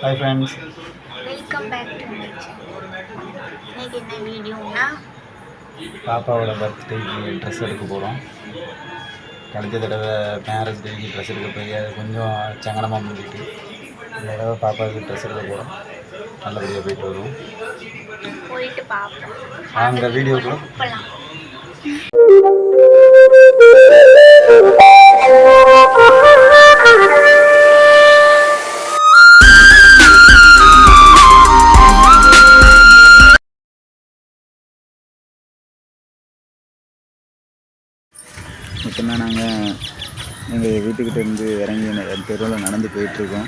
Hi friends, welcome back to my channel. இன்னைக்கு என்ன வீடியோனா பாப்பாவோட பர்த்டேக்கு ட்ரெஸ் எடுக்க போகிறோம். கடைசி தடவை மேரேஜ் டேக்கு ட்ரெஸ் எடுக்க போய் அது கொஞ்சம் சங்கடமாக முடிஞ்சிட்டு இந்த தடவை பாப்பாவுக்கு ட்ரெஸ் எடுக்க போகிறோம். நல்லபடியாக போயிட்டு வருவோம். போயிட்டு பார்ப்போம். அந்த வீடியோக்குள்ள போகலாம். இப்போ தான் நாங்கள் எங்கள் வீட்டுக்கிட்ட இருந்து இறங்கி தெருவில் நடந்து போயிட்டுருக்கோம்.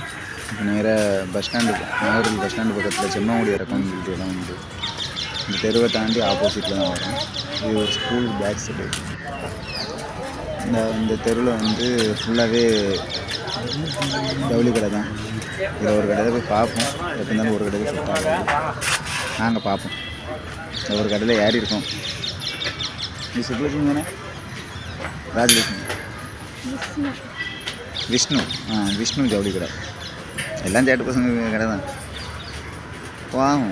இப்போ நேராக bus stand, Nagercoil bus stand பக்கத்தில் செம்மங்குடி இறக்கம்னு சொல்லிட்டு இடம் உண்டு. இந்த தெருவை தாண்டி ஆப்போசிட்டில் தான் வரும். இது ஒரு ஸ்கூல் பேக் சைடு. இந்த தெருவில் வந்து ஃபுல்லாகவே ஜவுளி கடை தான். இதில் ஒரு கடையில் போய் பார்ப்போம். எப்போ இருந்தாலும் ஒரு கடையில் செட் ஆகாது. நாங்கள் பார்ப்போம். இந்த ஒரு கடையில் ஏறி இருக்கோம். இது சுப்லட்சுமி தானே? ராஜலட்சுமி, விஷ்ணு. விஷ்ணு ஜவுளி கடை. எல்லாம் சேட்டு பசங்க கடை தான். வாங்க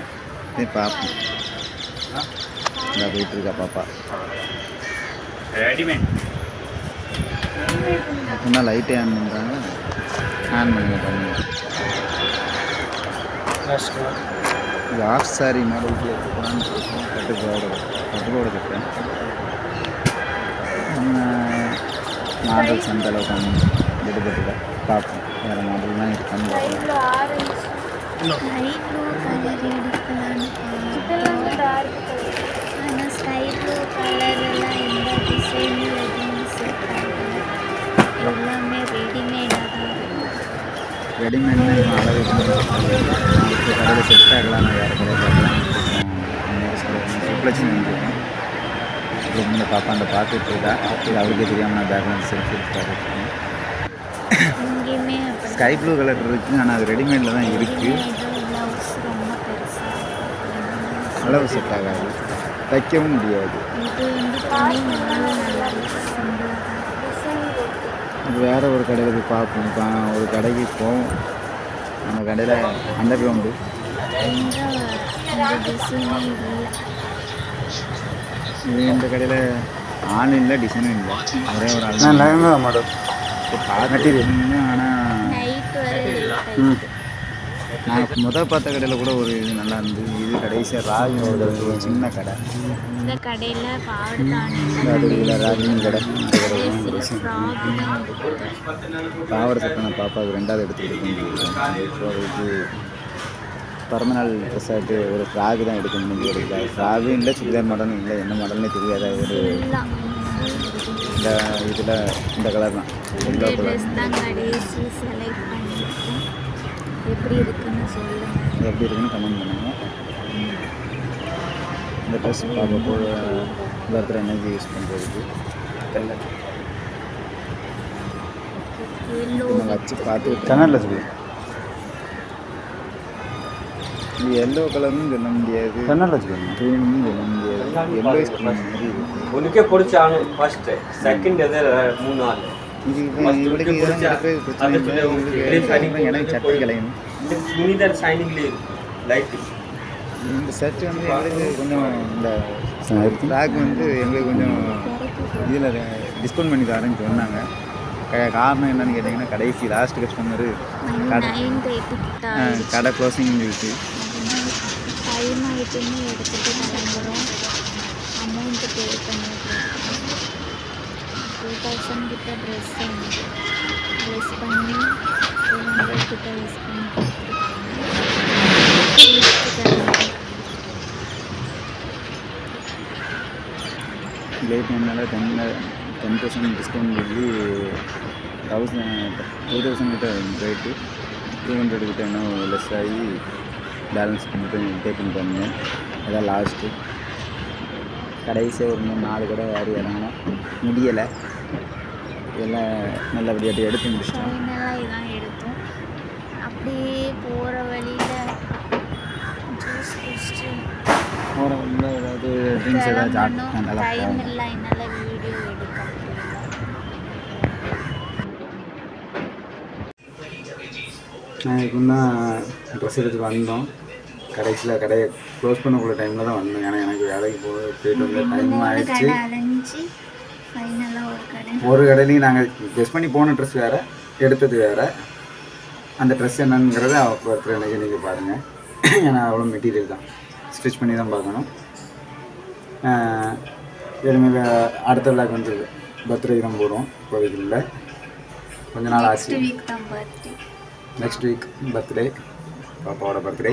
போய் பார்ப்போம். இதாக போயிட்டுருக்கா பாப்பா. ரெடிமேட் அப்படின்னா லைட்டே ஆன் பண்ணுறாங்க. ஆன் பண்ணுங்க பண்ணுங்க. இது ஆஃப் சாரி மாடலுக்கு எடுத்துக்கலான்னு சொல்லிட்டேன். கட்டுக்கோட கட்டேன். மாடல்ஸ் அந்த அளவுக்கு எடுபட்டுல பார்ப்போம். வேறு மாடல்லாம் இருக்கான்னு பார்ப்போம். ரெடிமேட்னா இப்போ அளவு கடையில் செட் ஆகலாம். வேறு கடையில் பார்க்கலாம். சுப்லட்சுமி வந்துருக்கோம். இந்த பாப்பா அந்த பார்த்துட்டு இருக்கா. இது அவருக்கே தெரியாமல் நான் பேக்ரவுண்ட் செல்ஃபி எடுத்து ஸ்கை ப்ளூ கலர் இருக்குது. ஆனால் அது ரெடிமேடில் தான் இருக்குது. அளவு செட் ஆகாது, தைக்கவும் முடியாது. அது வேறு ஒரு கடையில் போய் பார்ப்போம். இப்போ ஒரு கடைக்கு போவோம். அந்த கடையில் அண்டர் கிரவுண்டு இந்த கடையில் ஆன்லைனில் டிசைனும் இல்லை. ஒரே ஒரு ஆள் மாடல் மெட்டீரியல். ஆனால் நான் முதல் பார்த்த கடையில் கூட ஒரு இது நல்லா இருந்தது. இது கடைசியாக ராகி ஒரு சின்ன கடை. இந்த கடையில் ராகினி கடை. பாவாடை சட்டை நான் பாப்பாவுக்கு 2வது எடுத்துக்கிட்டு இப்போ இது பிறந்தநாள் ட்ரெஸ் ஆகிட்டு ஒரு ஃப்ராகு தான் எடுக்கணும்னு எடுக்கல. ஃப்ராகு இல்லை, சுடிதார் மாடலும் இல்லை, என்ன மாடல்னே தெரியாத ஒரு இந்த இதில் இந்த கலர் தான். எல்லோ கலர் எப்படி இருக்குன்னு கமெண்ட் பண்ணுங்கள். இந்த ட்ரெஸ் பார்ப்போ பர்த்டே அன்னைக்கு யூஸ் பண்ணுறதுக்கு நம்ம வச்சு பார்த்து கனரில் சொல்லி. இது எல்லோ கலர்னு சொல்ல முடியாது, கனரில் சொல்லணும். க்ரீன்னு சொல்ல முடியாது. எல்லோ ஸ்கிரீன் மாதிரி உனக்கே பிடிச்சானு ஃபர்ஸ்ட் செகண்ட் எது 3 நாள் இது இவளுக்கு எனக்கு சட்டை கலையணும். இந்த ஷைனிங் லைட் இந்த ஷர்ட் வந்து எங்களுக்கு கொஞ்சம் இந்த பேக் வந்து எங்களுக்கு கொஞ்சம் இதில் டிஸ்கவுண்ட் பண்ணி தரேன்னு சொன்னாங்க. காரணம் என்னன்னு கேட்டிங்கன்னா, கடைசி லாஸ்ட் கஸ்டமர் கடை க்ளோசிங் சொல்லிட்டு டைம் ஆகிட்டுன்னு எடுத்துகிட்டு கிளம்புறோம். அமௌண்ட்டு பே பண்ணிட்டு 2000 கிட்ட ட்ரெஸ் பண்ணி 200 கிட்ட லெஸ் பண்ணி லேட் பண்ணால 10% டிஸ்கவுண்ட் சொல்லி 2000 கிட்ட போயிட்டு 200 கிட்ட இன்னும் லெஸ் ஆகி பேலன்ஸ் பண்ணிட்டு பே பண்ணிட்டு வந்தேன். அதான் லாஸ்ட்டு. கடைசியாக ஒரு 3-4 கடை யார் இறங்கணும் முடியலை. எல்லாம் நல்லபடியாக எடுத்து முடிச்சிட்டோம். இதான் எடுத்தோம். அப்படியே போகிற வழியில் ஜூஸ் குடிச்சிட்டு போகிற வழியில் ஏதாவது ட்ரிங்க்ஸ் ஏதாவது நல்லா டைம் இல்லை, என்னால் வீடியோ எடுக்க முடியல. நான் இப்போ தான் ட்ரெஸ் எடுத்துகிட்டு வந்தோம். கடைசியில் கடையை க்ளோஸ் பண்ணக்கூடிய டைமில் தான் வந்தோம். ஏன்னா எனக்கு வேலைக்கு போயிட்டு வந்த டைம் ஆயிடுச்சு. கடை அலைஞ்சி ஃபைனலாக ஒரு கடை. ஒரு கடையிலையும் நாங்கள் கெஸ் பண்ணி போன ட்ரெஸ் வேறு, எடுத்தது வேறு. அந்த ட்ரெஸ் என்னங்கிறத ஒருத்தர் எனக்கு நீங்கள் பாருங்கள். ஏன்னா அவ்வளோ மெட்டீரியல் தான், ஸ்டிச் பண்ணி தான் பார்க்கணும். இனிமேல் அடுத்த விழாக்கு வந்து பர்த்டே தான் போகிறோம். இப்போதைக்கு இல்லை, கொஞ்ச நாள் ஆச்சு. நெக்ஸ்ட் வீக் பர்த்டே, பாப்பாவோட பர்த்டே.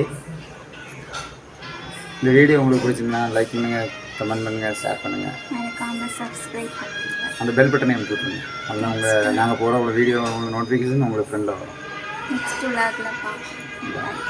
இந்த வீடியோ உங்களுக்கு பிடிச்சிருந்தா லைக் பண்ணுங்கள், கமெண்ட் பண்ணுங்கள், ஷேர் பண்ணுங்கள், மறக்காமல் சப்ஸ்கிரைப் பண்ணுங்கள். அந்த பெல் பட்டனை அமைச்சு விட்ருங்க. அதெல்லாம் நாங்கள் போகிற உள்ள வீடியோ உங்களுக்கு நோட்டிஃபிகேஷன் உங்களுக்கு ஃப்ரெண்டில் வரும். நெக்ஸ்ட் விழாக்கில் பார்க்கலாம்.